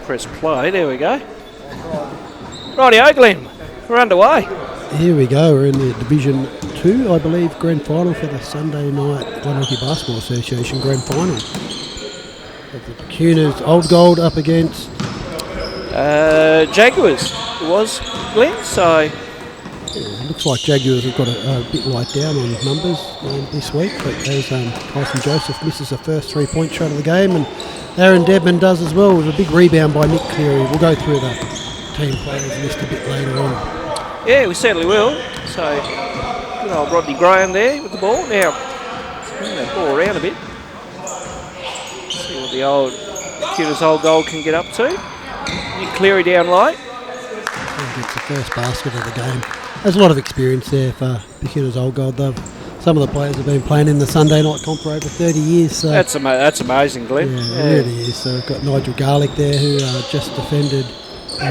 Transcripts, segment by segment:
Press play. There we go. Rightio, Glenn. We're underway. Here we go. We're in the Division 2, I believe, grand final for the Sunday night Glen Hockey Basketball Association grand final. The Perkunas Old Gold up against Jaguars. It was, Glenn. So it looks like Jaguars have got a bit light down on numbers this week, but as Tyson Joseph misses the first 3-point shot of the game, and Aaron Debman does as well with a big rebound by Nick Cleary. We'll go through the team players list a bit later on. yeah, we certainly will. So good old Rodney Graham there with the ball. Now bring that ball around a bit. See what the old Perkunas Old Gold can get up to. Nick Cleary down low. And gets the first basket of the game. There's a lot of experience there for Perkunas Old Gold. Some of the players have been playing in the Sunday night comp for over 30 years. So That's amazing, Glenn. Yeah, it really is. So we've got Nigel Garlick there who just defended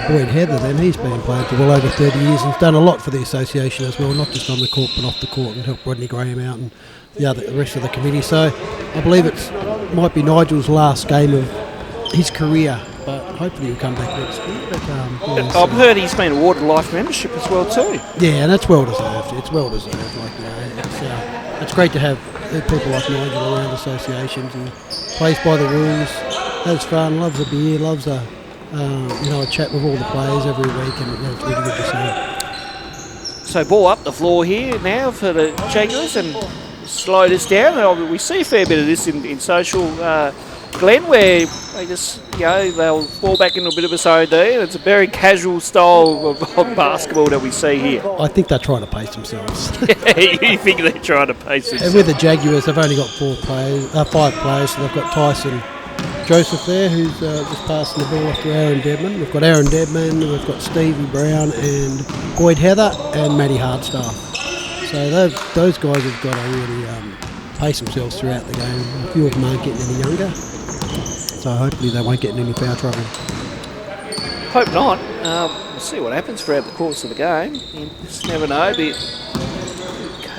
Boyd Heather then. He's been playing for well over 30 years and has done a lot for the association as well, not just on the court but off the court, and helped Rodney Graham out and the rest of the committee. So I believe it might be Nigel's last game of his career, but hopefully he'll come back next year. But, I've heard he's been awarded life membership as well too. Yeah, and that's well deserved. It's well deserved. It's great to have people like Nigel around associations. He plays by the rules, has fun, loves a beer, loves a chat with all the players every week, and it's really good to see. So ball up the floor here now for the Jaguars, and slow this down. And we see a fair bit of this in social, Glenn, where they just, they'll fall back into a bit of a SOD, and it's a very casual style of basketball that we see here. I think they're trying to pace themselves. You think they're trying to pace themselves? And with the Jaguars, they've only got 5 players, so they've got Tyson Joseph there, who's just passing the ball off to Aaron Debman. We've got Aaron Debman, we've got Stevie Brown and Boyd Heather and Matty Hardstaff. So those guys have got to really pace themselves throughout the game. A few of them aren't getting any younger, so hopefully they won't get in any foul trouble. Hope not. We'll see what happens throughout the course of the game. You just never know.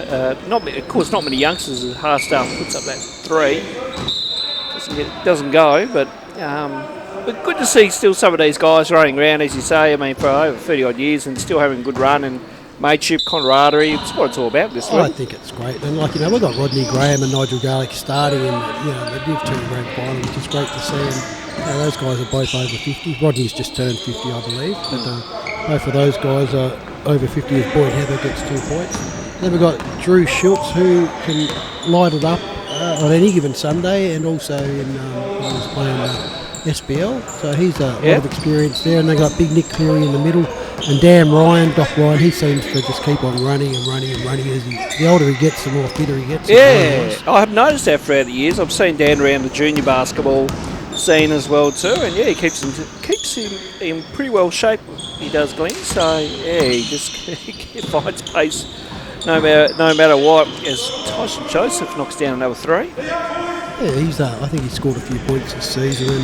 Of course, not many youngsters as Hardstaff puts up that 3. Doesn't go, but good to see still some of these guys running around, as you say. I mean, for over 30 odd years and still having a good run and mateship, camaraderie. It's what it's all about this week. I think it's great, and we've got Rodney Graham and Nigel Garlick starting, and they Div 2 grand final, which is great to see. And those guys are both over 50. Rodney's just turned 50, I believe, but both of those guys are over 50 as Boyd Heather gets 2 points. Then we've got Drew Schultz, who can light it up on any given Sunday, and also in he's playing SBL, so he's a lot of experience there. And they got big Nick Cleary in the middle, and Doc Ryan, he seems to just keep on running and running and running. As the older he gets, the more fitter he gets. Yeah, I have noticed that throughout the years. I've seen Dan around the junior basketball scene as well too, and he keeps him in pretty well shape. He does, Glenn. So he just finds pace. No matter what, as Tyson Joseph knocks down another 3. Yeah, he's. I think he scored a few points this season, and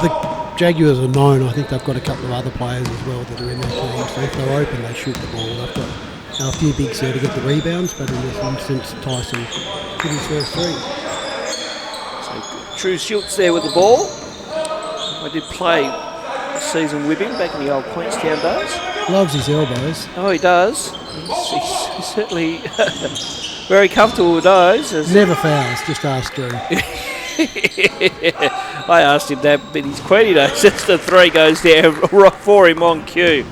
the Jaguars are known. I think they've got a couple of other players as well that are in their team. So if they're open, they shoot the ball. They've got a few bigs there to get the rebounds, but in this instance, Tyson hit his first 3. So Drew Schultz there with the ball. I did play a season with him back in the old Queenstown days. Loves his elbows. Oh, he does. He's certainly very comfortable with those. Never fouls, just ask Drew. I asked him that, but he's queenie knows. That's the 3 goes down for him on cue.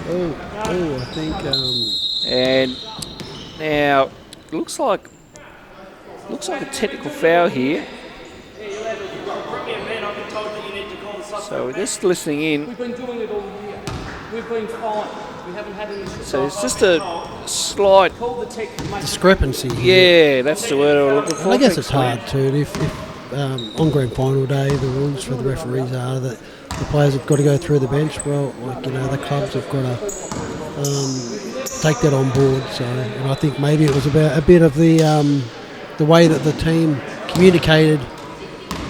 Oh, I think. And now looks like a technical foul here. So we're just listening in. We've been doing it all year. We've been fine. We haven't had any. So it's just a slight discrepancy. Yeah, that's the word I'm looking for. I guess it's hard too. If on grand final day, the rules for the referees are that the players have got to go through the bench. Well, the clubs have got to take that on board. So, and I think maybe it was about a bit of the way that the team communicated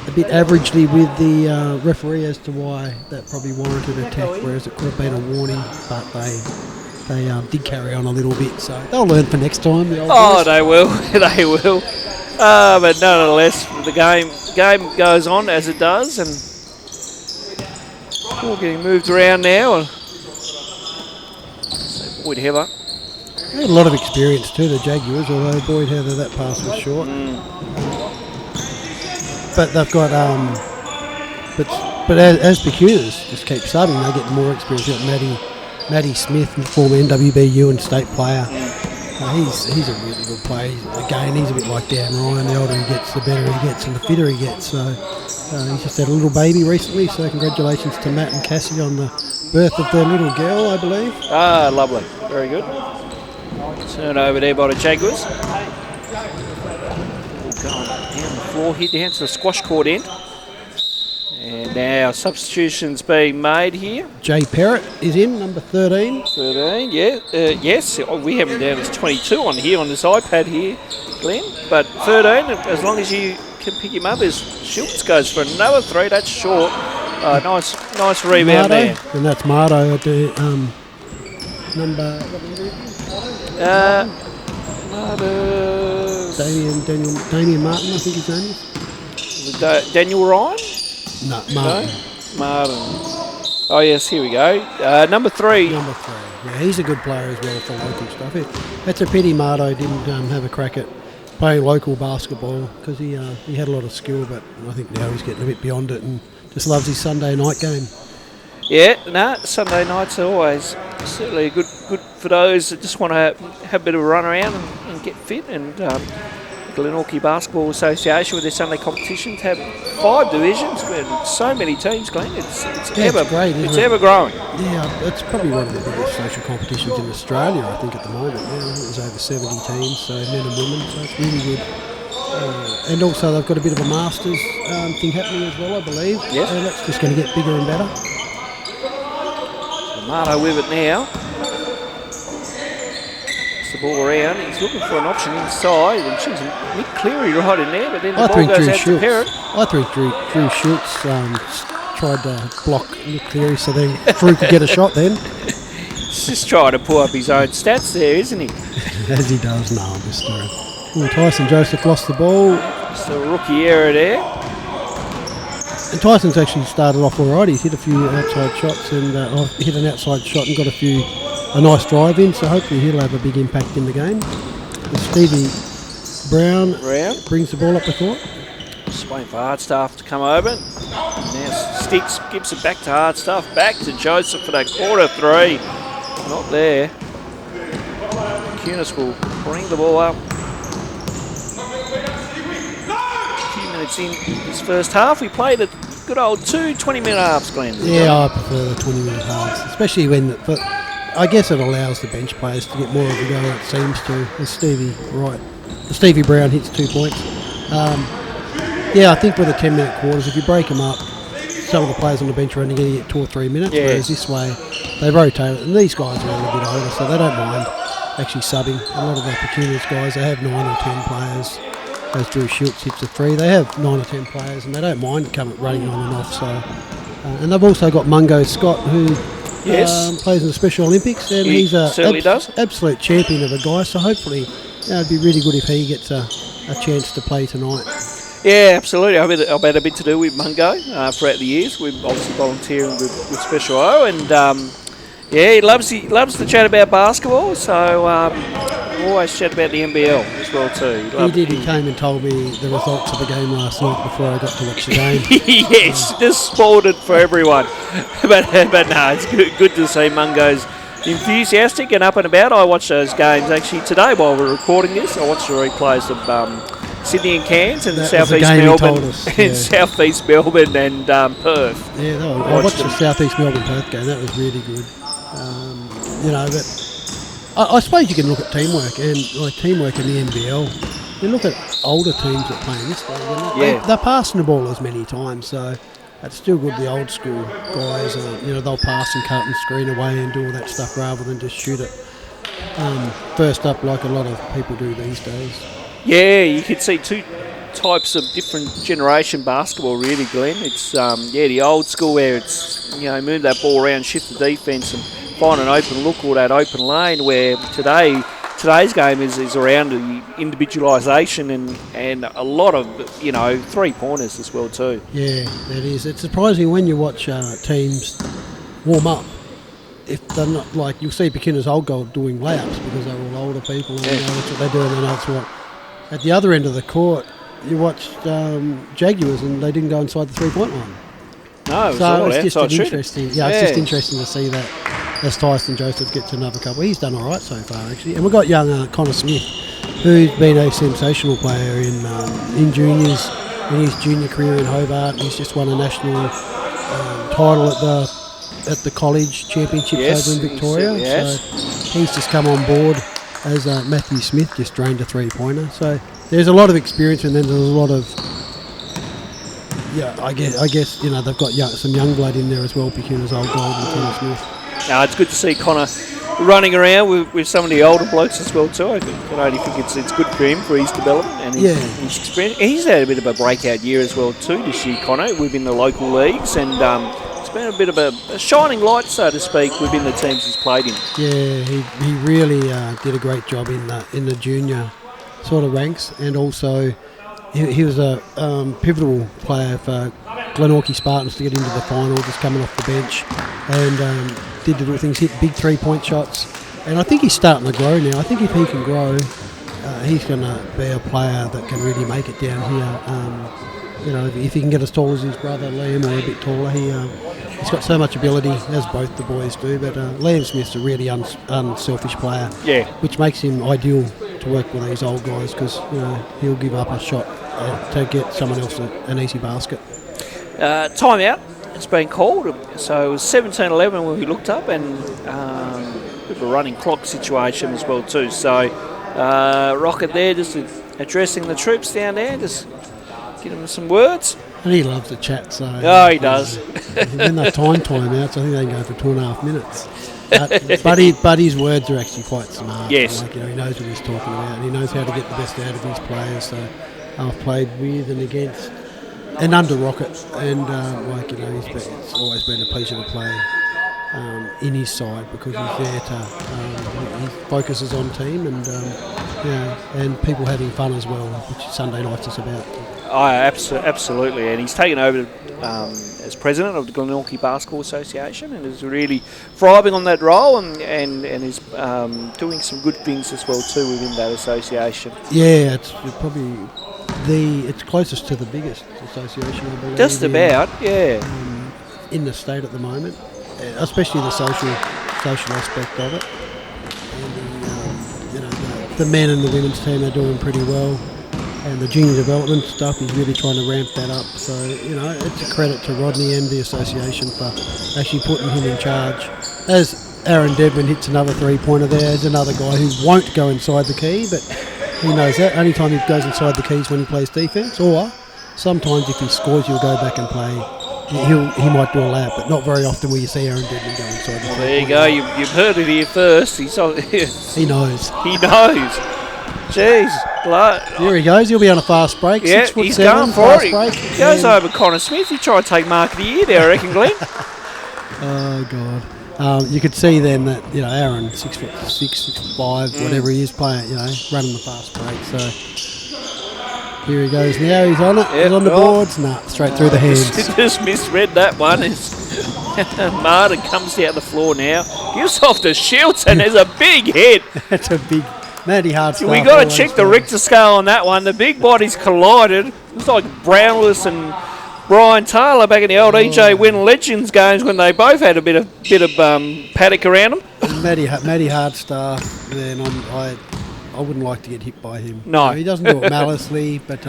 a bit averagely with the referee as to why that probably warranted a tech, whereas it could have been a warning, but they did carry on a little bit, so they'll learn for next time. They will. They will. But nonetheless, the game goes on as it does, and Ball getting moved around now. So Boyd Heather. They had a lot of experience too, the Jaguars, although Boyd Heather, that pass was short. But they've got, but as Perkunas just keep subbing, they get more experience. You've got Matty Smith, former NWBU and state player. He's a really good player. Again, he's a bit like Dan Ryan. The older he gets, the better he gets and the fitter he gets. So he's just had a little baby recently, so congratulations to Matt and Cassie on the birth of their little girl, I believe. Ah, lovely. Very good. Turn over there by the Jaguars. Going down the floor here, down to the squash court end. And now substitutions being made here. Jay Perrott is in, number 13. 13, yeah. Yes, we have him down as 22 on here on this iPad here, Glenn. But 13, as long as you can pick him up, as Schultz goes for another 3. That's short. Nice rebound Mardo, there. and that's Mardo at the number. Damien Martin, I think his name is. Daniel Ryan? No, Martin. No? Martin. Oh, yes, here we go. Number 3. Number 3. Yeah, he's a good player as well for local stuff. That's a pity Mardo didn't have a crack at playing local basketball because he had a lot of skill, but I think now he's getting a bit beyond it and just loves his Sunday night game. Yeah, Sunday nights are always certainly good for those that just want to have a bit of a run around and get fit. And Glenorchy Basketball Association with their Sunday competitions have 5 divisions with so many teams, Glenn. It's great, ever growing. Yeah, it's probably one of the biggest social competitions in Australia, I think, at the moment. Yeah, I think there's over 70 teams, so men and women, so it's really good. And also they've got a bit of a Masters thing happening as well, I believe. Yes. So that's just going to get bigger and better. Marto with it now. The ball around. He's looking for an option inside, and she's Nick Cleary right in there, but then the ball goes out to Perrott. I think Drew Schultz tried to block Nick Cleary so then Drew could get a shot then. He's just trying to pull up his own stats there, isn't he? As he does now, Mr. Tyson Joseph lost the ball. Just a rookie error there. And Tyson's actually started off all right. He's hit a few outside shots and hit an outside shot and got a nice drive in, so hopefully he'll have a big impact in the game. And Stevie Brown brings the ball up the court. Just waiting for Hardstaff to come over. Now Sticks gives it back to Hardstaff, back to Joseph for that quarter 3. Not there. Perkunas will bring the ball up. A few minutes in this first half, we played a good old 2 20-minute halves, Glenn. Yeah, I prefer the 20-minute halves, especially when I guess it allows the bench players to get more of a go, it seems to. As Stevie Brown hits 2 points. Yeah, I think with the 10-minute quarters, if you break them up, some of the players on the bench are only going to get 2 or 3 minutes, whereas this way they rotate it. And these guys are a little bit older, so they don't mind actually subbing. A lot of the Perkunas guys, they have 9 or 10 players. As Drew Schultz hits a 3, they have 9 or 10 players, and they don't mind running on and off. So, and they've also got Mungo Scott, who plays in the Special Olympics, and he's a absolute champion of a guy. So hopefully, it'd be really good if he gets a chance to play tonight. Yeah, absolutely. I've had a bit to do with Mungo throughout the years. We're obviously volunteering with Special O, and he loves to chat about basketball. So always chat about the NBL as well too. He came and told me the results of the game last night before I got to watch the game. Yes, just spoiled it for everyone. but no, it's good to see Mungo's enthusiastic and up and about. I watched those games actually today while we're recording this. I watched the replays of Sydney and Cairns and Southeast Melbourne and Southeast Melbourne and Perth. Yeah, I watched the Southeast Melbourne Perth game. That was really good. But I suppose you can look at teamwork and teamwork in the NBL. You look at older teams that play in this game. They're passing the ball as many times, so it's still good. The old school guys, they'll pass and cut and screen away and do all that stuff rather than just shoot it first up like a lot of people do these days. Yeah, you could see 2 types of different generation basketball, really, Glenn. It's the old school where it's move that ball around, shift the defence, and find an open look or that open lane. Where today today's game is around the individualisation and a lot of 3-pointers as well too. Yeah, it is. It's surprising when you watch teams warm up. If they're not, like, you'll see Perkunas old goal doing layups because they're all older people and that's what they do, and they know it's what. At the other end of the court, you watched Jaguars and they didn't go inside the 3-point line. No, it was so all it's just outside interesting. Yeah, it's just interesting to see that as Tyson Joseph gets another couple. He's done all right so far, actually. And we've got young Connor Smith, who's been a sensational player in juniors, in his junior career in Hobart. He's just won a national title at the college championships over in Victoria. So he's just come on board as Matthew Smith just drained a 3-pointer. So there's a lot of experience, and then there's a lot of I guess they've got some young blood in there as well. Perkunas old gold and Connor Smith. No, it's good to see Connor running around with some of the older blokes as well too. I can only think it's good for him, for his development and his experience. He's had a bit of a breakout year as well too this year, Connor, within the local leagues, and it's been a bit of a shining light, so to speak, within the teams he's played in. Yeah, he really did a great job in the junior sort of ranks, and also he was a pivotal player for Glenorchy Spartans to get into the final, just coming off the bench, and did little things, hit big 3-point shots, and I think he's starting to grow now. I think if he can grow, he's going to be a player that can really make it down here. If he can get as tall as his brother Liam, or a bit taller, he's got so much ability, as both the boys do. But Liam Smith's a really unselfish player, which makes him ideal to work with these old guys, because he'll give up a shot to get someone else an easy basket. Time out. It's been called, so it was 17-11 when we looked up, and a bit of a running clock situation as well too. So Rocket there just addressing the troops down there, just giving them some words. And he loves to chat, so... Oh, he does. When they time outs, I think they can go for 2.5 minutes. But his words are actually quite smart. Yes. He knows what he's talking about, and he knows how to get the best out of his players. So I've played with and against and under Rocket, and it's always been a pleasure to play in his side, because he's there to he focuses on team and people having fun as well, which Sunday nights is about. Oh, absolutely, and he's taken over as president of the Glenorchy Basketball Association, and is really thriving on that role, and is doing some good things as well too within that association. Yeah, it's probably it's closest to the biggest association, I believe. Just about, in the state at the moment, especially the social aspect of it. And the men and the women's team are doing pretty well, and the junior development stuff is really trying to ramp that up. So it's a credit to Rodney and the association for actually putting him in charge. As Aaron Dedman hits another 3-pointer there's another guy who won't go inside the key, but he knows that. Only time he goes inside the keys when he plays defence, or sometimes if he scores, he'll go back and play. He might do a lap, but not very often will you see Aaron Dedman go inside the key. There you go. You've heard it here first. He knows. He knows. Jeez. Here he goes. He'll be on a fast break. Yeah, 6'7", he's going for it. break. He goes over Connor Smith. He tried to take mark of the year there, I reckon, Glenn. Oh, God. You could see then that Aaron 6'6", 6'5", whatever he is playing, running the fast break. So here he goes now. He's on it. He's on the boards. Straight through the hands. Just misread that one. Martin comes down the floor now. Gives off to Shields, and there's a big hit. That's a big, Matty hard stuff. We got to check the Richter scale on that one. The big bodies collided. It's like Brownless and Brian Taylor back in the old EJ Wynn Legends games when they both had a bit of paddock around them. Matty Hardstaff, then I wouldn't like to get hit by him. No. He doesn't do it maliciously, but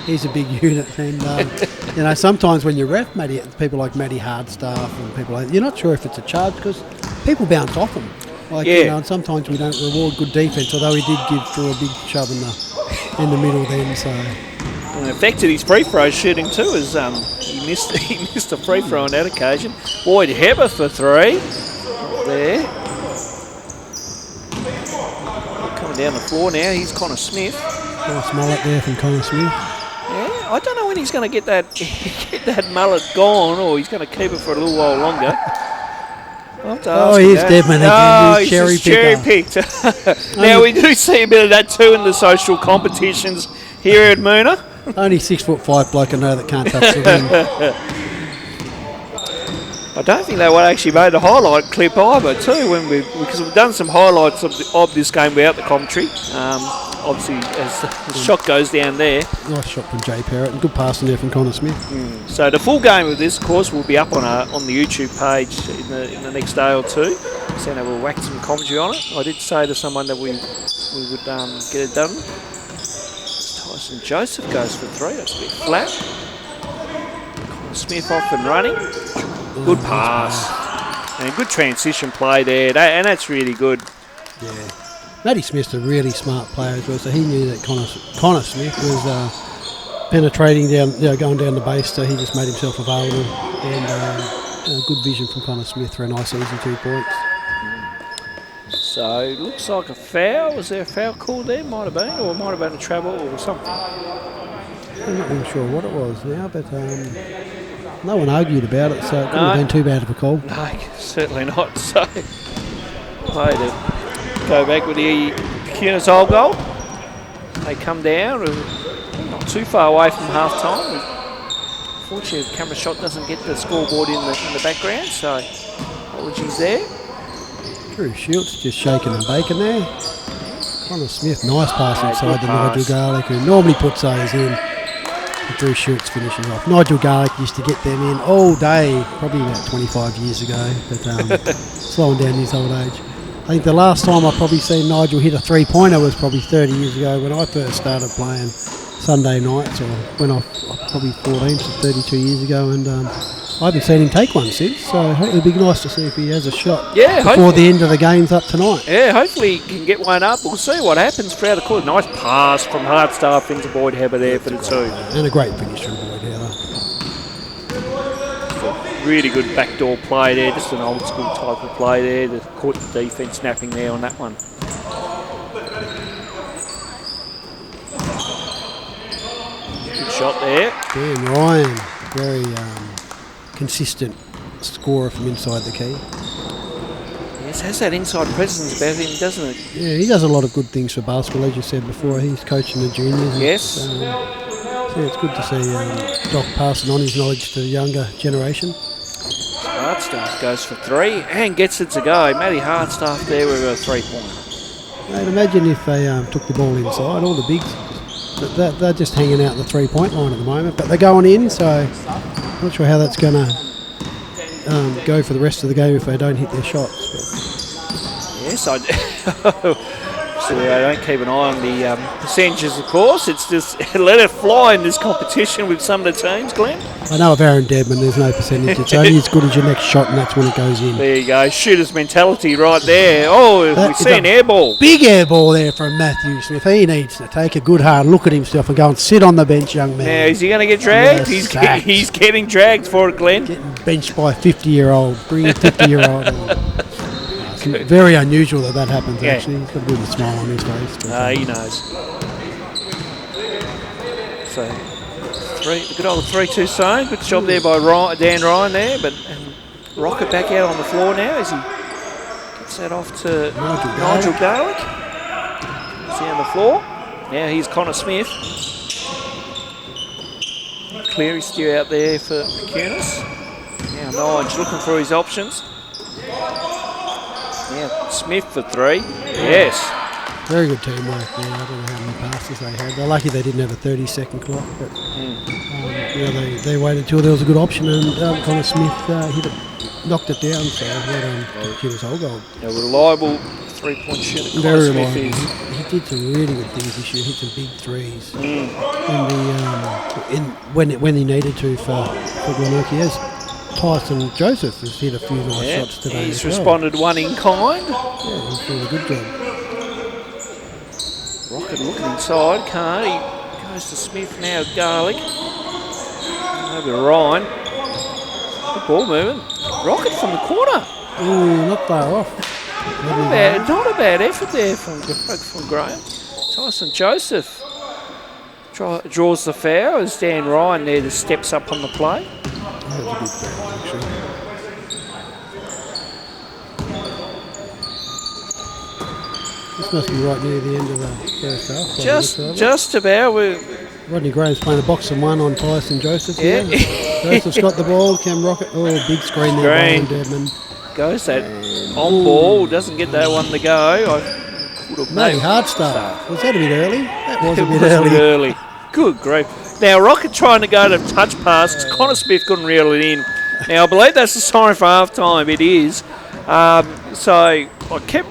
he's a big unit. And sometimes when you ref people like Matty Hardstaff and people like, you're not sure if it's a charge because people bounce off him. And sometimes we don't reward good defence, although he did give through a big shove in the middle then. So. And it affected his free throw shooting too, as he missed a free throw on that occasion. Boyd Heber for 3 there. Coming down the floor now, he's Connor Smith. Nice mullet there from Connor Smith. Yeah, I don't know when he's going to get that mullet gone, or he's going to keep it for a little while longer. Oh, here's Deadman again. He's he's cherry just cherry-picked. Now, we do see a bit of that too in the social competitions here at Moona. Only 6'5" bloke I know that can't touch the ring. I don't think they would actually made a highlight clip either too because we've done some highlights of this game without the commentary. Obviously, as the shot goes down there. Nice shot from Jay Parrott and good passing there from Connor Smith. So the full game of this, of course, will be up on the YouTube page in the next day or two. So we'll whack some commentary on it. I did say to someone that we would get it done. Tyson Joseph goes for 3. That's a bit flat. Connor Smith off and running. Good pass. And a good transition play there. And that's really good. Yeah. Matty Smith's a really smart player as well, so he knew that Connor Smith was penetrating down, going down the base, so he just made himself available. And good vision from Connor Smith for a nice easy 2 points. So it looks like a foul. Was there a foul call there? Might have been, or it might have been a travel or something. I'm not even sure what it was now, but no one argued about it, so it couldn't have been too bad of a call. No, certainly not. So play to go back with the Perkunas old goal. They come down, not too far away from half time. Unfortunately, the camera shot doesn't get the scoreboard in the background, so apologies there. Drew Schultz just shaking and baking there. Connor Smith, nice pass inside to Nigel Garlick, who normally puts those in. Drew Schultz finishing off. Nigel Garlick used to get them in all day, probably about 25 years ago, but slowing down his old age. I think the last time I probably seen Nigel hit a 3-pointer was probably 30 years ago when I first started playing Sunday nights, or when I probably 14, so 32 years ago, and I haven't seen him take one since, so it would be nice to see if he has a shot before the end of the game's up tonight. Yeah, hopefully he can get one up. We'll see what happens throughout the course. Nice pass from Hardstaff into Boyd Heber there for the 2. And a great finish from Boyd Heber. Really good backdoor play there, just an old school type of play there. The caught the defence snapping there on that one. Good shot there. Dan Ryan, very consistent scorer from inside the key. Yes, has that inside presence about him, doesn't it? Yeah, he does a lot of good things for basketball, as you said before. He's coaching the juniors. Yes. So it's good to see Doc passing on his knowledge to the younger generation. Hardstaff goes for 3 and gets it to go. Matty Hardstaff there with a 3-pointer. Mate, imagine if they took the ball inside, all the bigs. But they're just hanging out the 3-point line at the moment, but they're going in, so I'm not sure how that's going to go for the rest of the game if they don't hit their shots. But. Yes, I so I don't keep an eye on the percentages, of course. It's just let it fly in this competition with some of the teams, Glenn. I know of Aaron Deadman, there's no percentage. It's only as good as your next shot, and that's when it goes in. There you go, shooter's mentality right there. Oh, we see an air ball. Big air ball there from Matthew Smith. He needs to take a good hard look at himself and go and sit on the bench, young man. Now, is he going to get dragged? Yes, he's getting dragged for it, Glenn. Getting benched by a 50-year-old. Bring a 50-year-old. It's very unusual that happens, actually. He's got a bit of a smile on his face. He knows. So, good old 3-2 zone. Good job there by Dan Ryan there. But Rocket back out on the floor now as he gets that off to Nigel Garlick. He's down the floor. Now here's Connor Smith. Cleary still out there for Perkunas. Now Nige looking for his options. Now Smith for 3. Yes. Very good teamwork there. I don't know how many passes they had. They're lucky they didn't have a 30-second clock, but they waited until there was a good option, and Connor Smith hit it, knocked it down. So his whole goal. A reliable 3-point shooter. Very reliable. He did some really good things this year. Hit some big threes. When he needed to for Glenorchy. Yes. Tyson Joseph has hit a few nice shots today. He's responded one in kind. Yeah, he's doing a good job. Rocket looking inside, can't he? Goes to Smith now, Garlic. Over to Ryan. Good ball moving. Rocket from the corner. Ooh, not far off. Not a bad effort there from Graham. Tyson Joseph draws the foul as Dan Ryan there just steps up on the play. That was a good foul, This must be right near the end of the first half. Just about. Rodney Graham's playing a box and one on Tyson Joseph. Yeah. Joseph's got the ball. Can rocket. Oh, big screen there by Deadman. Goes that on ball. Doesn't get that one to go. Matty Hardstaff. Was that a bit early? That was a bit early. Good grief. Now, Rocket trying to go to touch pass. Connor Smith couldn't reel it in. Now, I believe that's the sign for half time. It is. So, I kept...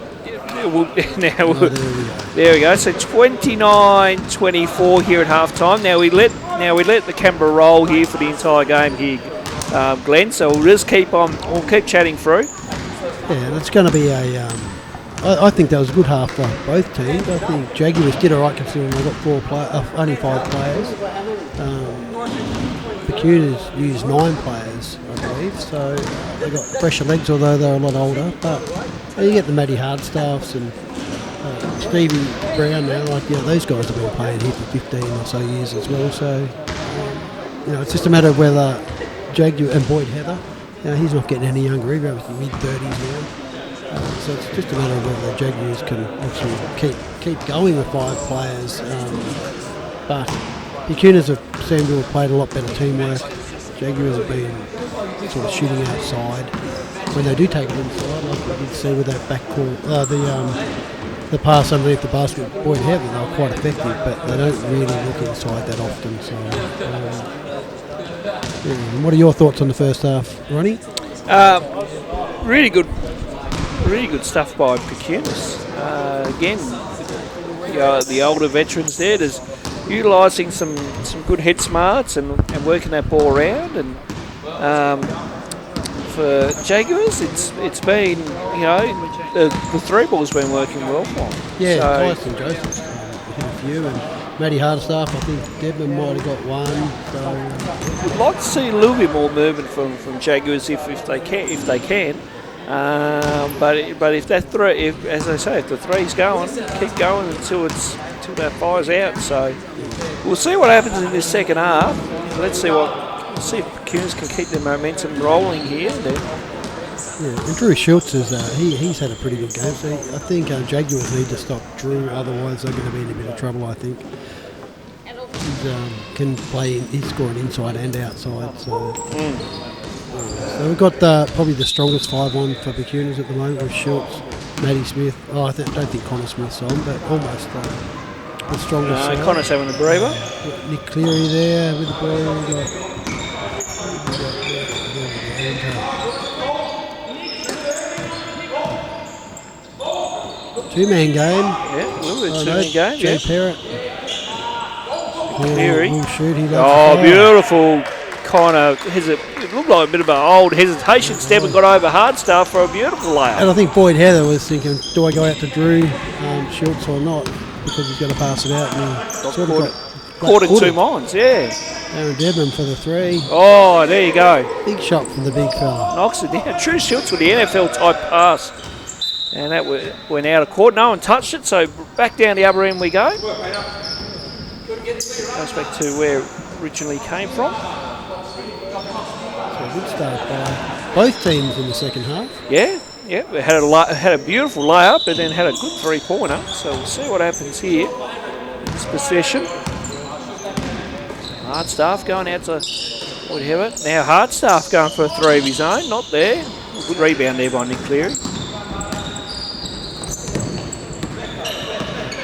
there we go. So, 29-24 here at half time. Now, we let the camera roll here for the entire game here, Glenn. So, we'll just keep chatting through. Yeah, that's going to be a... I think that was a good half by both teams. I think Jaguars did all right considering they got only 5 players. Perkunas used 9 players, I believe, so they got fresher legs, although they're a lot older. But you get the Matty Hardstaffs and Stevie Brown now. Those guys have been playing here for 15 or so years as well. So it's just a matter of whether Jaguar and Boyd Heather. He's not getting any younger. He's in mid-30s now. So it's just a matter of whether the Jaguars can actually keep going with 5 players. But Perkunas seem to have played a lot better teamwork. Jaguars have been sort of shooting outside. When they do take it inside, like we did see with that backcourt, the pass underneath the basket, Boyd Heather, they were quite effective, but they don't really look inside that often. So, and what are your thoughts on the first half, Ronnie? Really good stuff by Perkunas. Again, the older veterans there, just utilising some good head smarts and working that ball around. And for Jaguars, it's been the 3 ball's been working well for them. Yeah, Tyson Joseph hit a few, and Matty Hardstaff, I think Deadman might have got 1. So I'd like to see a little bit more movement from Jaguars if they can. But if that as I say, if the 3's going, keep going until that fires out. So we'll see what happens in this second half. Let's see if Perkunas can keep their momentum rolling here. And Drew Schultz he's had a pretty good game. So I think Jaguars need to stop Drew, otherwise they're going to be in a bit of trouble. I think he can play. He's scoring inside and outside. So. So we've got probably the strongest 5-1 for Perkunas at the moment with Schultz, Matty Smith. I don't think Connor Smith's on, but almost the strongest. No, Connor's having a breather. Nick Cleary there with the ball. Two-man game. Yeah, a little bit two-man game. Joe Parrott. Cleary. Will shoot. Beautiful. Kind of it looked like a bit of an old hesitation step and got over Hardstaff for a beautiful layup. And I think Boyd Heather was thinking, do I go out to Drew Schultz or not? Because he's going to pass it out. And he caught in 2 minds, yeah. Aaron Deadman for the 3. Oh, there you go. Big shot from the big fella. Knocks it down. True Schultz with the NFL type pass. And that went out of court. No one touched it, so back down the other end we go. Goes back to where it originally came from. So a good start by both teams in the second half. Yeah. We had a beautiful layup and then had a good 3-pointer. So we'll see what happens here in this possession. Hardstaff going out to Boyd Heather. Now Hardstaff going for a 3 of his own. Not there. Good rebound there by Nick Cleary.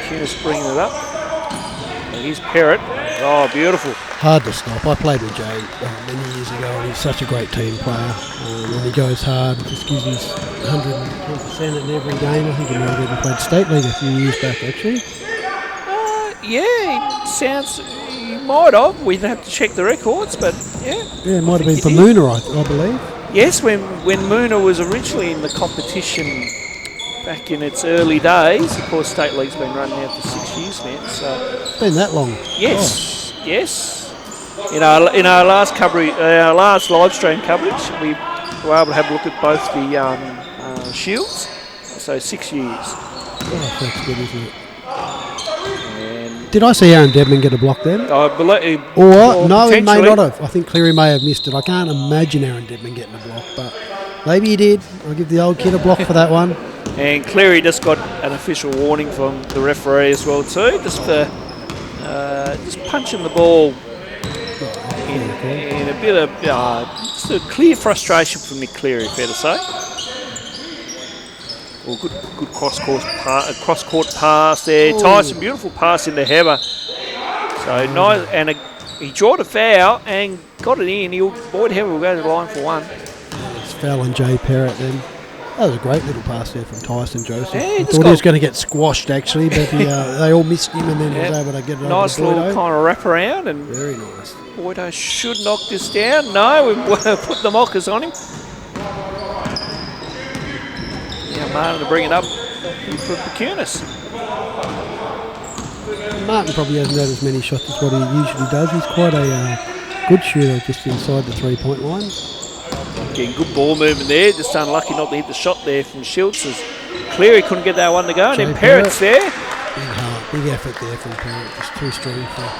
Perkunas bringing it up. And here's Parrott. Oh, beautiful. Hard to stop. I played with Jay many years ago, and he's such a great team player. When he goes hard, just gives his 110% in every game. I think he might have even played State League a few years back, actually. Yeah, it sounds... He might have. We'd have to check the records, but yeah. Yeah, it might have been for Moona, I believe. Yes, when Moona was originally in the competition back in its early days. Of course, State League's been running now for 6 years now. So it's been that long. Yes, yes. In our last coverage, our last live stream coverage, we were able to have a look at both the shields. So 6 years. Oh, that's good, isn't it? Did I see Aaron Deadman get a block then? I believe. Or no, he may not have. I think Cleary may have missed it. I can't imagine Aaron Deadman getting a block, but maybe he did. I'll give the old kid a block for that one. And Cleary just got an official warning from the referee as well too, just for just punching the ball in a bit of just a clear frustration from Nick Cleary, fair to say. Well, good cross-court pass there. Tyson, beautiful pass into Heber. So nice, and he drawed a foul and got it in. Boyd Heber will go to the line for one. It's foul on Jay Parrott then. That was a great little pass there from Tyson Joseph. Yeah, I thought he was going to get squashed actually, but they all missed him and then he was able to get it nice over to little Boydo. kind of wrap around, and Very nice. Boydo should knock this down. No, we put the mockers on him. Yeah, Martin to bring it up for Perkunas. Martin probably hasn't had as many shots as what he usually does. He's quite a good shooter just inside the three-point line. Getting good ball movement there, just unlucky not to hit the shot there from Schultz as Cleary couldn't get that one to go, and then Parrott's there. Big effort there from Parrott, just too strong for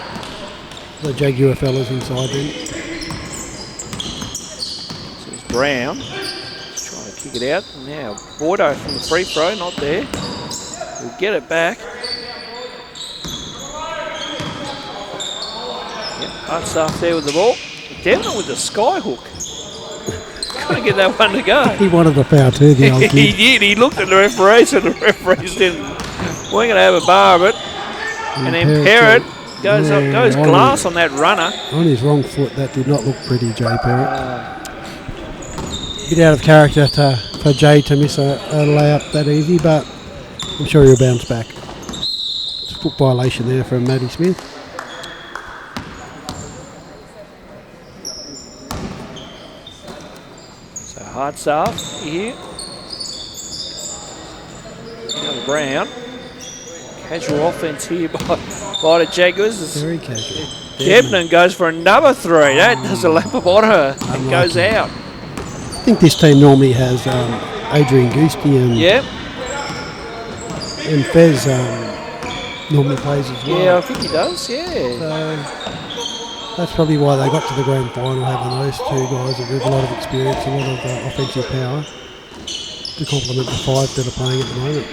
the Jaguar fellas inside then. So it's Brown, just trying to kick it out. Now Boydo from the free throw, not there. We'll get it back. Yep, hard stuff there with the ball. Devlin with the sky hook. Couldn't get that one to go. He wanted a foul too, the old He kid. did. He looked at the referees, and the referees didn't. We're going to have a bar of it. And then Parrott goes glass on that runner. On his wrong foot, that did not look pretty, Jay Parrott. Bit out of character for Jay to miss a layup that easy, but I'm sure he'll bounce back. It's a foot violation there from Matty Smith. So hard stuff here. Brown. Casual offense here by the Jaguars. Very casual. Debnan goes for another three. That does a lap on her and goes out. I think this team normally has Adrian Gusti and Fez normally plays as well. Yeah, I think he does, yeah. So that's probably why they got to the grand final, having those two guys with a lot of experience, a lot of offensive power to complement the five that are playing at the moment.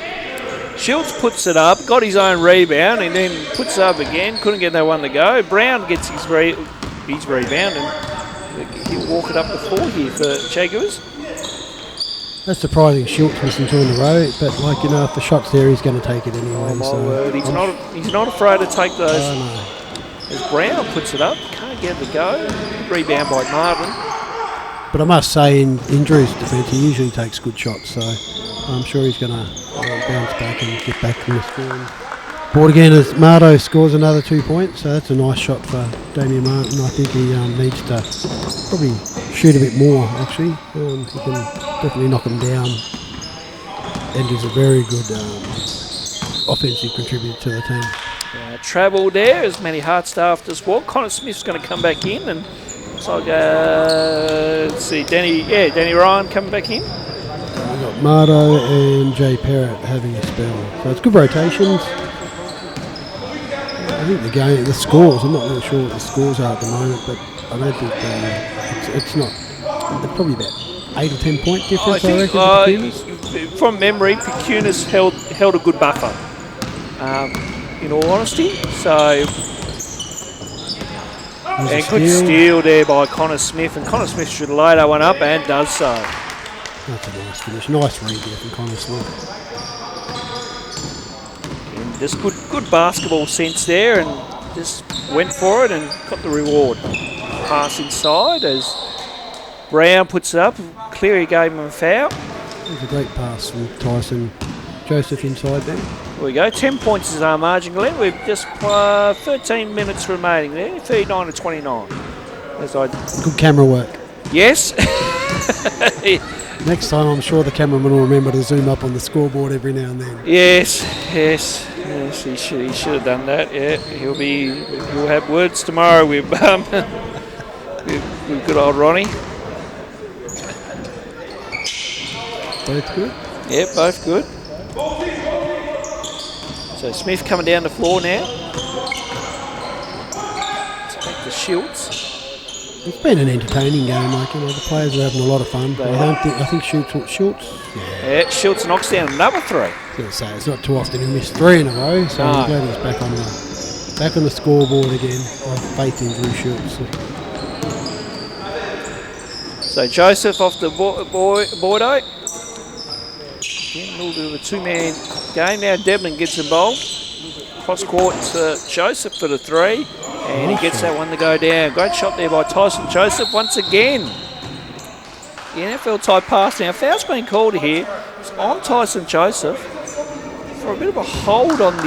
Schultz puts it up, got his own rebound, and then puts it up again. Couldn't get that one to go. Brown gets his rebound, and he'll walk it up the floor here for Jaguars. That's surprising. Schultz missing two in a row, but if the shot's there, he's going to take it anyway. Oh my word, he's not afraid to take those. Oh, no. As Brown puts it up, can't get it to go. Rebound by Martin. But I must say, in Drew's defence, he usually takes good shots, so I'm sure he's going to bounce back and get back to the scoring board again as Marto scores another 2 points. So that's a nice shot for Damien Martin. I think he needs to probably shoot a bit more, actually. He can definitely knock him down, and is a very good offensive contributor to the team. Travel there as Matty Hartstaff as well. Connor Smith's going to come back in, and looks like let's see, Danny Ryan coming back in. We've got Marto and Jay Parrott having a spell. So it's good rotations. I think the scores, I'm not really sure what the scores are at the moment, but I don't think it's not. It's probably about 8 or 10 point difference, I reckon. From memory, Perkunas held a good buffer, in all honesty. So, and good steal there by Connor Smith, and Connor Smith should load that one up and does so. That's a nice finish. Nice read there from Connor Smith. And just good basketball sense there, and just went for it and got the reward. Pass inside as Brown puts it up. Cleary gave him a foul. It was a great pass from Tyson Joseph inside then. There we go. 10 points is our margin, Glenn. We've just 13 minutes remaining there. 39 to 29. Good camera work. Yes. Next time, I'm sure the cameraman will remember to zoom up on the scoreboard every now and then. Yes. He should have done that. Yeah, he'll have words tomorrow with with good old Ronnie. Both good. Yeah, both good. So Smith coming down the floor now. Let's back to Schultz. It's been an entertaining game. The players are having a lot of fun. I think Schultz. Yeah, Schultz knocks down another 3. I was going to say it's not too often he missed 3 in a row, so I'm glad he's back on the scoreboard again. I have faith in Drew Schultz. So Joseph off the Bordeaux. Again, a little bit of a 2-man game now. Devlin gets involved. Cross court to Joseph for the 3. And he gets that one to go down. Great shot there by Tyson Joseph once again. The NFL type pass now. Foul's been called here. It's on Tyson Joseph for a bit of a hold on the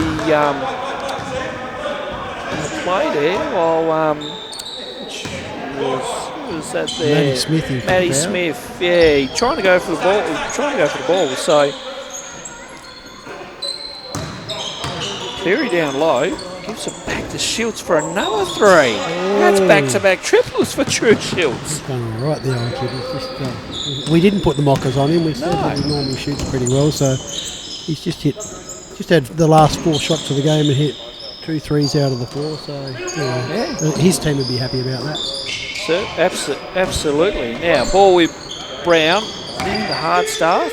play there. While was that there? Matty Smith. Matty Smith. Yeah, he trying to go for the ball. So Cleary down low. Gives it back to Schultz for another 3. That's back-to-back triples for Drew Schultz. Done all right there, kid. We didn't put the mockers on him. We said that he normally shoots pretty well, so he's just had the last 4 shots of the game and hit 2 threes out of the 4. So his team would be happy about that. So, absolutely. Now ball with Brown in the hard staff.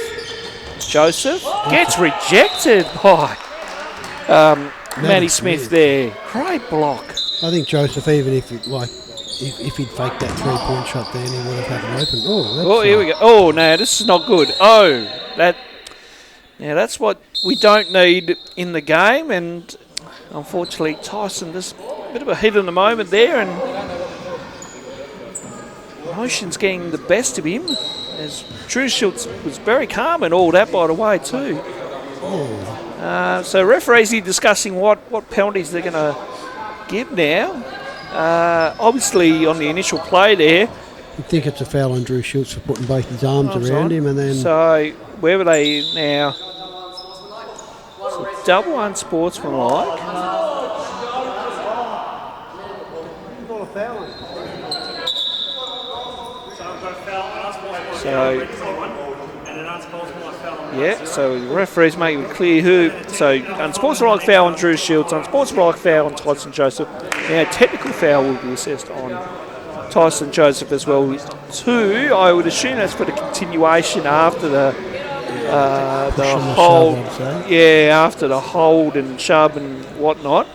Joseph gets rejected by Matty Smith there. Great block. I think Joseph, even if he'd faked that 3-point shot then he would have had an open. Here we go. Oh, no, this is not good. That's what we don't need in the game, and unfortunately Tyson just a bit of a hit in the moment there, and emotions getting the best of him, as Drew Schultz was very calm and all that, by the way, too. So referees are discussing what penalties they're going to give now. Obviously, on the initial play there, I think it's a foul on Drew Schultz for putting both his arms around him, and then. So where were they now? It's a double unsportsmanlike. So the referees make it clear who. So unsportsmanlike foul on Drew Schultz, unsportsmanlike foul on Tyson Joseph. Now technical foul will be assessed on Tyson Joseph as well. 2, I would assume that's for the continuation after the hold. After the hold and shove and whatnot.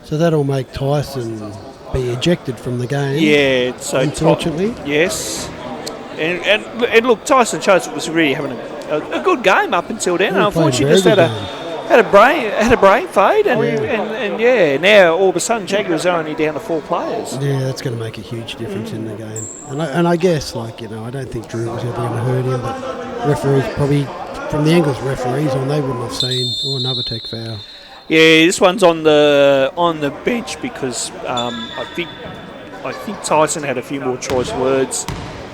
So that'll make Tyson be ejected from the game. Yeah, so unfortunately. Yes. And look, Tyson Joseph was really having a good game up until then. And unfortunately, just had a brain fade, and now all of a sudden Jaguars are only down to 4 players. Yeah, that's going to make a huge difference in the game. And I guess I don't think Drew was ever going to hurt him, but referees probably from the angles referees on, they wouldn't have seen another tech foul. Yeah, this one's on the bench because I think Tyson had a few more choice words.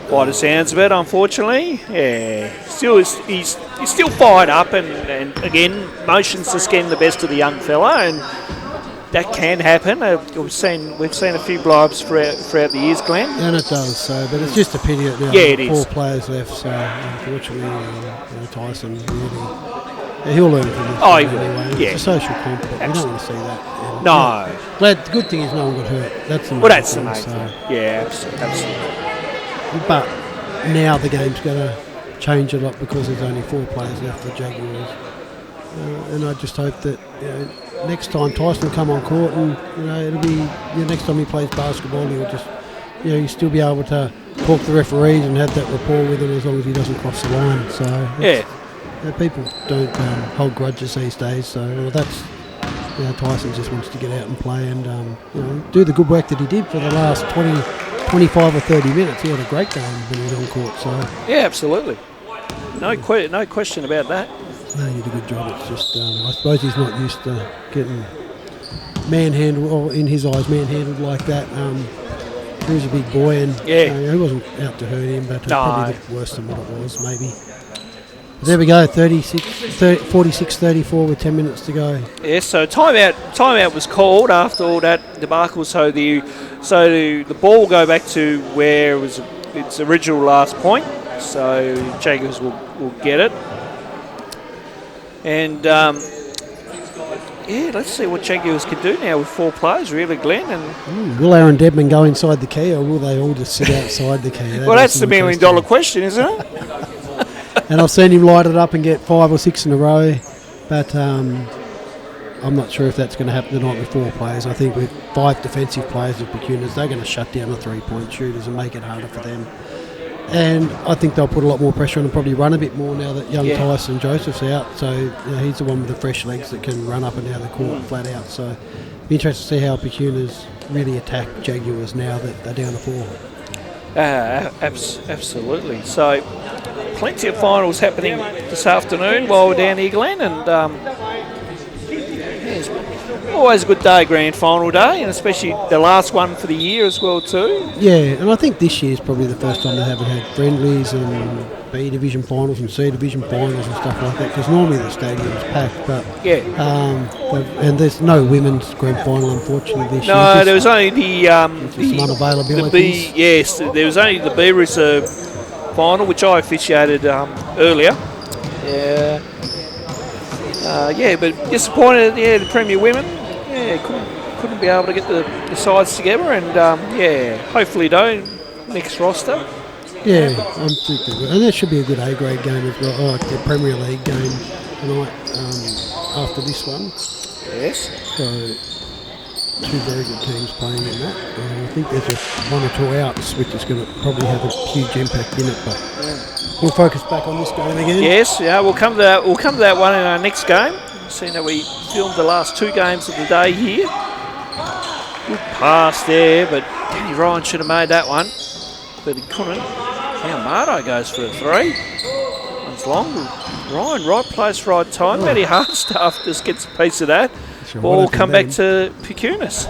By the sounds of it, unfortunately, he's still fired up, and again, motions just getting the best of the young fella, and that can happen. We've seen a few blow-ups throughout the years, Glenn. And it does. So, but it's just a pity that it 4 is. players left. So unfortunately, Tyson really, he'll learn from this. Oh, he will. Anyway. Yeah. It's a social comp, but we don't want to see that. No. Glad. The good thing is no one got hurt. That's the main thing. Yeah, absolutely. But now the game's going to change a lot because there's only 4 players left for Jaguars. And I just hope that next time Tyson will come on court, and it'll be next time he plays basketball, he'll just he'll still be able to talk to the referees and have that rapport with them as long as he doesn't cross the line. So people don't hold grudges these days. So that's Tyson just wants to get out and play and do the good work that he did for the last 25 or 30 minutes. He had a great game when he was on court. So yeah, absolutely. No question about that. No, he did a good job. It's just, I suppose he's not used to getting manhandled, or in his eyes, manhandled like that. He was a big boy, and he wasn't out to hurt him, but it probably looked worse than what it was, maybe. But there we go, 46-34 with 10 minutes to go. Yeah, so timeout was called after all that debacle, so the ball will go back to where it was its original last point, so Jaguars will get it. And yeah, let's see what Jaguars can do now with 4 players, really, Glenn. And Will Aaron Debman go inside the key, or will they all just sit outside the key? well, that's the $1 million question, isn't it? And I've seen him light it up and get 5 or 6 in a row, but I'm not sure if that's going to happen tonight with 4 players. I think with 5 defensive players of Perkunas, they're going to shut down the 3-point shooters and make it harder for them. And I think they'll put a lot more pressure on and probably run a bit more now that young Tyson Joseph's out. So he's the one with the fresh legs that can run up and down the court flat out. So be interested to see how Perkunas really attack Jaguars now that they're down to 4. Absolutely. So plenty of finals happening this afternoon while we're down here, Glenn, and it's always a good day, grand final day, and especially the last one for the year as well too. Yeah, and I think this year is probably the first time they haven't had friendlies and B division finals and C division finals and stuff like that, because normally the stadium's packed, but and there's no women's grand final unfortunately this year. No, there was only the unavailability. Yes, there was only the B Reserve final, which I officiated earlier. But disappointed. The Premier Women, couldn't be able to get the sides together, and hopefully next roster. Yeah, I'm thinking, and that should be a good A-grade game as well. Like the Premier League game tonight after this one. Yes. So 2 very good teams playing in that. I think there's just 1 or 2 outs, which is going to probably have a huge impact in it. But we'll focus back on this game again. Yes, we'll come to that. We'll come to that one in our next game. Seeing that we filmed the last 2 games of the day here. Good pass there, but Danny Ryan should have made that one, but he couldn't. Now Mardo goes for a 3. One's long. Ryan, right place, right time. Matty Hardstaff just gets a piece of that. Ball will come back to Perkunas.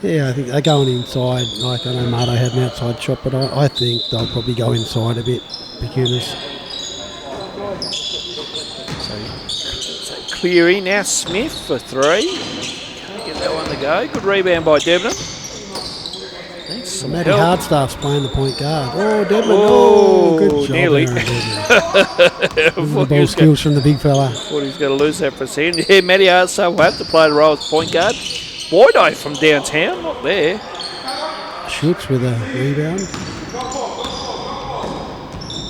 Yeah, I think they're going inside. Like I know Mardo had an outside shot, but I think they'll probably go inside a bit, Perkunas. So Cleary, now Smith for 3. Can't get that one to go. Good rebound by Debnam. Matty Hardstaff's playing the point guard. Oh, Debman. Good job. Nearly. The ball skills from the big fella. Thought he was going to lose that for a second. Yeah, Matty Hardstaff will have to play the role as point guard. Boydo from downtown, not there. Schultz with a rebound.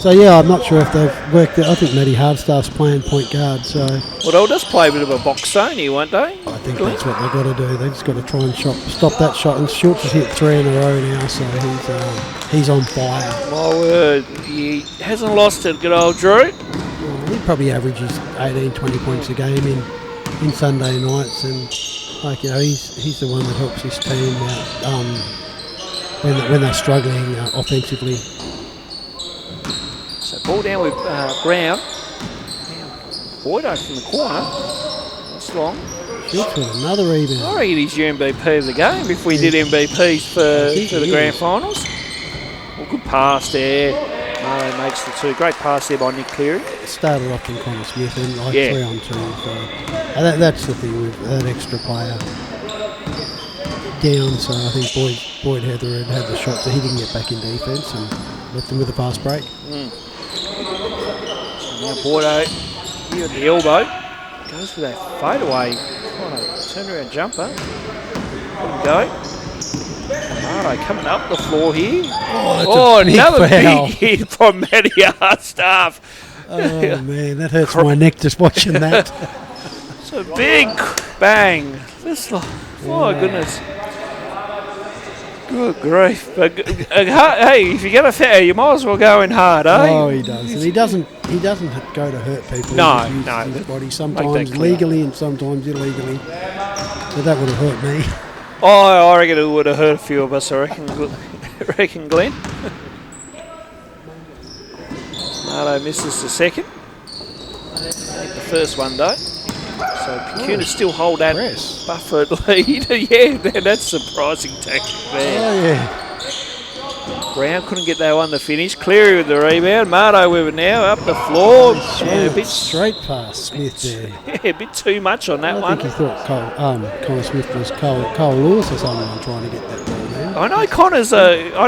So, yeah, I'm not sure if they've worked it. I think Matty Hardstaff's playing point guard. So, well, they'll just play a bit of a box zone here, won't they? I think that's what they've got to do. They've just got to try and stop that shot. And Schultz has hit 3 in a row now, so he's on fire. My word, he hasn't lost it, good old Drew. Well, he probably averages 18, 20 points a game in Sunday nights. And, he's the one that helps his team out when they're struggling offensively. So ball down with Brown. Boydo from the corner. That's long. Schultz with another rebound. I reckon he's your MVP of the game if we did MVPs for the grand finals. Well, good pass there. Marlo makes the 2. Great pass there by Nick Cleary. Started off in Connor Smith and 3 on 2. So, and that's the thing with that extra player down. So I think Boyd Heather had the shot, so he didn't get back in defence and left them with a fast break. So now Boydo here at the elbow. Goes for that fadeaway. Turnaround jumper. Couldn't go. Mardo coming up the floor here. Another big hit from Matty Hardstaff. Oh, man, that hurts my neck just watching that. It's a big bang. My goodness. Good grief. But, hey, if you're going to foul, you might as well go in hard, eh? Oh, he does. And he doesn't go to hurt people. No. His body, sometimes legally and sometimes illegally. But that would have hurt me. Oh, I reckon it would have hurt a few of us, I reckon, Glenn. Mardo misses the second. The first one, though. So Perkunas still hold that buffered lead. Yeah, that's surprising tactic there. Oh, yeah. Brown couldn't get that one to finish. Cleary with the rebound. Mardo with it now, up the floor. A bit straight past Smith there. Yeah, a bit too much on that one. I think he thought Connor Smith was Cole Lewis or someone trying to get that ball there. I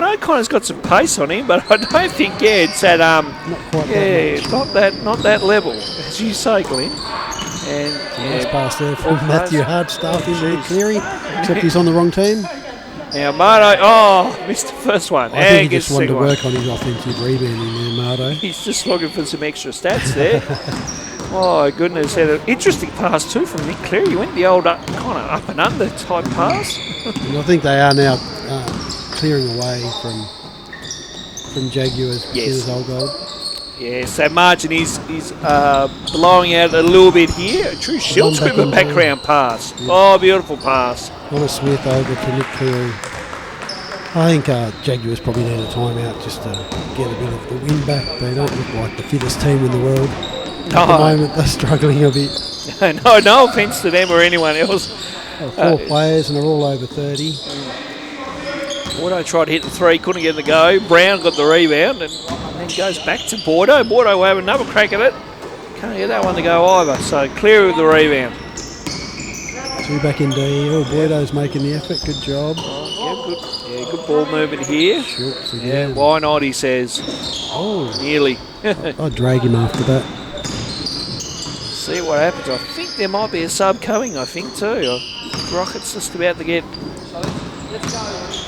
know Connor's got some pace on him, but I don't think it's at not quite that much. not that level, as you say, Glenn. Nice pass there from Full Matthew pass. Hardstaff into Cleary, except he's on the wrong team. Now Mardo, missed the first one. I think he gets just the wanted to second one. work on his offensive rebounding there, Mardo. He's just looking for some extra stats there. Oh, goodness. Had an interesting pass, too, from Nick Cleary. He went the old kind of up and under type pass. And I think they are now clearing away from Jaguars. Yes. Old goal. Yeah, so margin is blowing out a little bit here. True Schultz with a background pass. Yeah. Oh, beautiful pass. Connor Smith over to Nick Cleary. I think Jaguars probably need a timeout just to get a bit of the wind back. They don't look like the fittest team in the world. At the moment, they're struggling a bit. No offence to them or anyone else. 4 players and they're all over 30. Bordeaux tried to hit the three, couldn't get the go. Brown got the rebound and then goes back to Bordeaux. Bordeaux will have another crack at it. Can't get that one to go either. So clear with the rebound. 2 back in D. Oh, Bordeaux's making the effort. Good job. Good ball movement here. Schultz Yeah, again. why not, he says. Oh, Nearly. I'd drag him after that. See what happens. I think there might be a sub coming, I think, too. Rockets just about to get...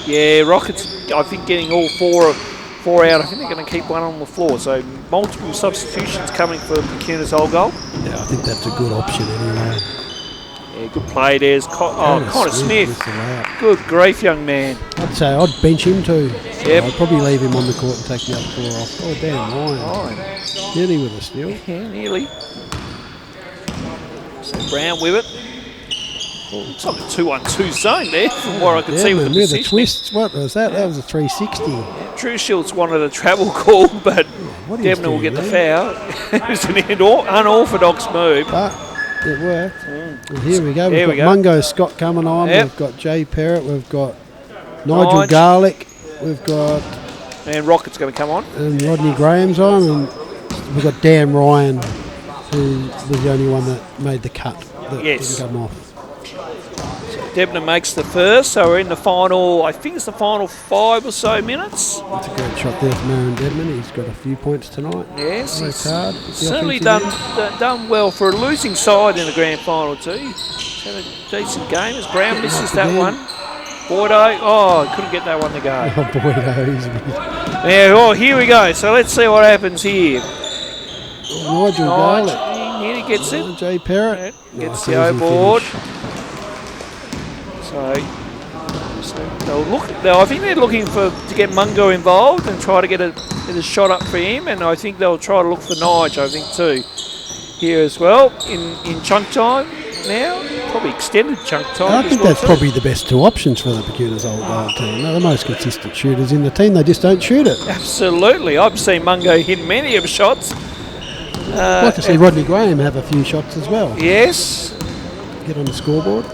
Yeah, Rockets, I think, getting all four out. I think they're going to keep one on the floor. So multiple substitutions coming for Perkunas' whole goal. Yeah, I think that's a good option anyway. Yeah, good play. There's Connor Smith. with the layup. Good grief, young man. I'd say I'd bench him too. Yep. I'd probably leave him on the court and take the other 4 off. Oh, damn, Ryan. Nearly with a steal. Yeah, nearly. So Brown with it. Looks like a 2-1-2 zone there from what I could see with the with the positioning. twists. What was that? That was a 360. True Shields wanted a travel call, but What are you Devner will doing get the there? foul. It was an unorthodox move. But it worked. And here we go. There We've we got go. Mungo Scott coming on. Yep. We've got Jay Parrott. We've got Nigel Nige. Garlick. We've got And Rocket's going to come on. Rodney Graham's on. And we've got Dan Ryan, who was the only one that made the cut. That Yes. didn't come off. Devner makes the first, so we're in the final, I think it's the final 5 or so minutes. That's a great shot there from Aaron Dedman. He's got a few points tonight. Yes, Worked he's hard. certainly done well for a losing side in the grand final too. He's had a decent game as Brown misses that again. one. Bordeaux, couldn't get that one to go. Oh boy, he's Yeah, here we go. So let's see what happens here. Nigel Garlick. He nearly gets it. Jay Parrott. Gets Nice, the easy O-board. finish. So I think they're looking to get Mungo involved and try to get a shot up for him, and I think they'll try to look for Nige, I think too, here as well in chunk time now, probably extended chunk time. I as think well that's too. probably the best 2 options for the Perkunas old team. They're the most consistent shooters in the team. They just don't shoot it. Absolutely, I've seen Mungo hit many of shots. I'd like to see Rodney Graham have a few shots as well. Yes. Get on the scoreboard.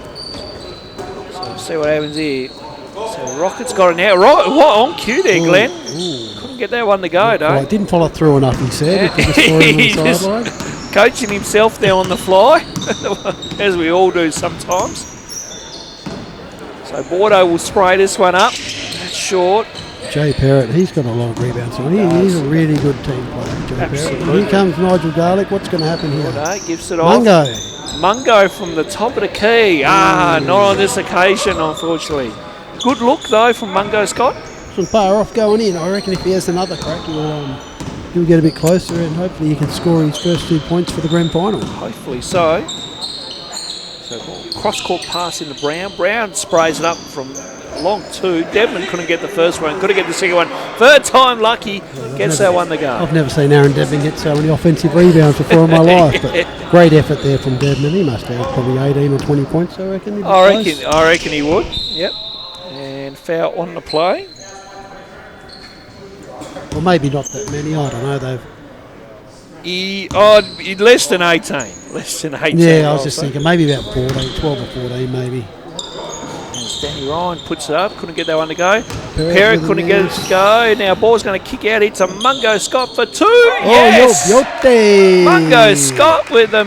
So see what happens here. So Rocket's got it now. What on cue there, Glenn? Couldn't get that one to go, though. Well, didn't follow through enough, he said. He just saw him on the He just- sideline. Coaching himself there on the fly, as we all do sometimes. So Bordeaux will spray this one up. That's short. Jay Parrott, he's got a lot of rebounds. So he's a really good team player, Jay Parrott. Absolutely. Here comes Nigel Garlick. What's going to happen here? Bordeaux gives it off. Mungo. Mungo from the top of the key. Not on this occasion, unfortunately. Good look, though, from Mungo Scott. Some far off going in. I reckon if he has another crack, he'll get a bit closer and hopefully he can score his first 2 points for the grand final. Hopefully so. So cross-court pass into Brown. Brown sprays it up from long 2. Devman couldn't get the first one. Couldn't get the second one. Third time lucky. Gets that one to go. I've never seen Aaron Devlin get so many offensive rebounds before in my life. But great effort there from Devlin. He must have probably 18 or 20 points, I reckon. He'd be close. I reckon he would. Yep. And foul on the play. Well, maybe not that many. I don't know. Less than 18. Less than 18. Yeah, I was just also. thinking maybe about 14, 12 or 14 maybe. As Danny Ryan puts it up. Couldn't get that one to go. Parrott Perrott with couldn't a get it miss. to go. Now ball's going to kick out. It's a Mungo Scott for 2. Oh, Yes! Yote! Mungo Scott with a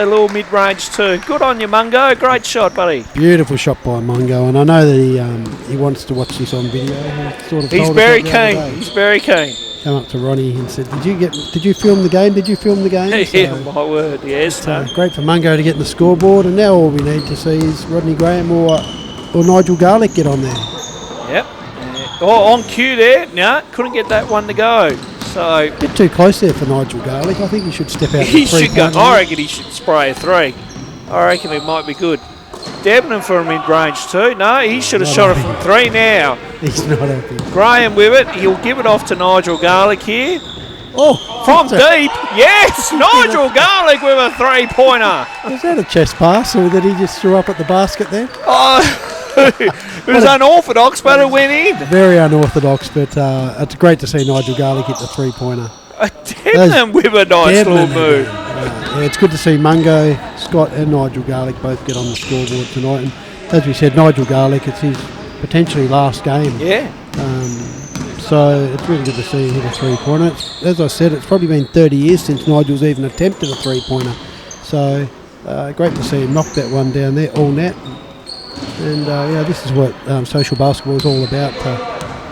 little mid-range too. Good on you, Mungo. Great shot, buddy. Beautiful shot by Mungo, and I know that he wants to watch this on video. He sort of He's told us very that the other keen. day. He's very keen. come up to Ronnie and said, "Did you film the game? Did you film the game?" Yeah, So, my word, yes. No. great for Mungo to get in the scoreboard, and now all we need to see is Rodney Graham or Nigel Garlick get on there. Yep. Oh, on cue there. No, couldn't get that one to go. So Bit too close there for Nigel Garlick. I think he should step out. he should go. I reckon he should spray a 3. I reckon it might be good. Debenham for a mid-range too. No, he should have shot it from 3 now. He's not happy. Graham with it. He'll give it off to Nigel Garlick here. Oh, From deep. Yes, Nigel Garlick with a 3-pointer. was that a chest pass, or did he just throw up at the basket there? Oh, it was unorthodox, but it went in. Very unorthodox, but it's great to see Nigel Garlick hit the 3-pointer. Debenham with a nice little move. Yeah, it's good to see Mungo, Scott and Nigel Garlick both get on the scoreboard tonight. And as we said, Nigel Garlick, it's his potentially last game. Yeah. So it's really good to see him hit a 3-pointer. As I said, it's probably been 30 years since Nigel's even attempted a 3-pointer. So great to see him knock that one down there, all net. And this is what social basketball is all about,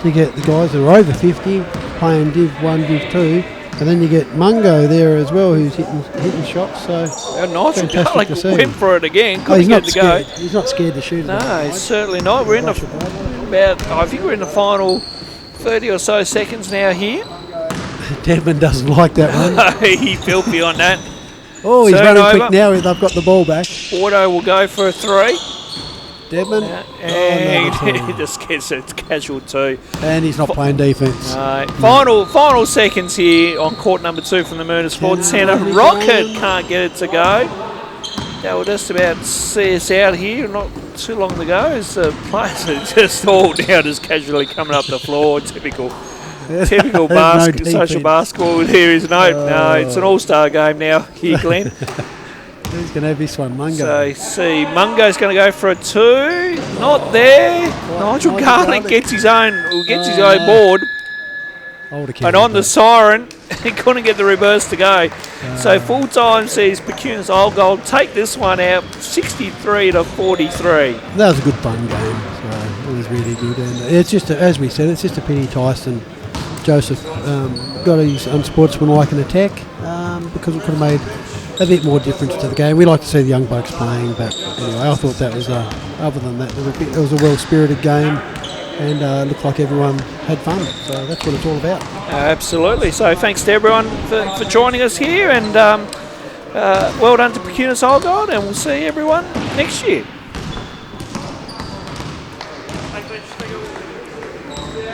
to get the guys that are over 50 playing Div 1, Div 2, and then you get Mungo there as well, who's hitting shots. So Nigel Garlick to see. went for it again. Oh, Couldn't he's get not it to go. scared. He's not scared to shoot. No, certainly not. We're in I think we're in the final 30 or so seconds now here. Devon doesn't like that one. He filthy on that. Oh, he's Turn running over. quick now. They've got the ball back. Auto will go for a 3. Devon. And Oh, no, he just gets it. It's casual 2. and he's not playing defence. Final seconds here on court number 2 from the Murder Sports Centre. Rocket can't get it to go. That will just about see us out here. Not too long to go as the players are just all now just casually coming up the floor. Typical No social basketball. There is no, it's an all-star game now here, Glenn. Who's going to have this one? Mungo. So see, Mungo's going to go for a 2. Not there. Nigel Garlick gets his own board. And on the siren, he couldn't get the reverse to go. So full time sees Perkunas Old Gold take this one out, 63 to 43. That was a good fun game. So it was really good. And it's just, as we said, it's just a pity Tyson Joseph got his unsportsmanlike an attack because it could have made a bit more difference to the game. We like to see the young blokes playing, but anyway, I thought that was, other than that, it was a well-spirited game and looked like everyone had fun. So that's what it's all about. Absolutely. So thanks to everyone for joining us here, and well done to Perkunas Old Gold, and we'll see everyone next year.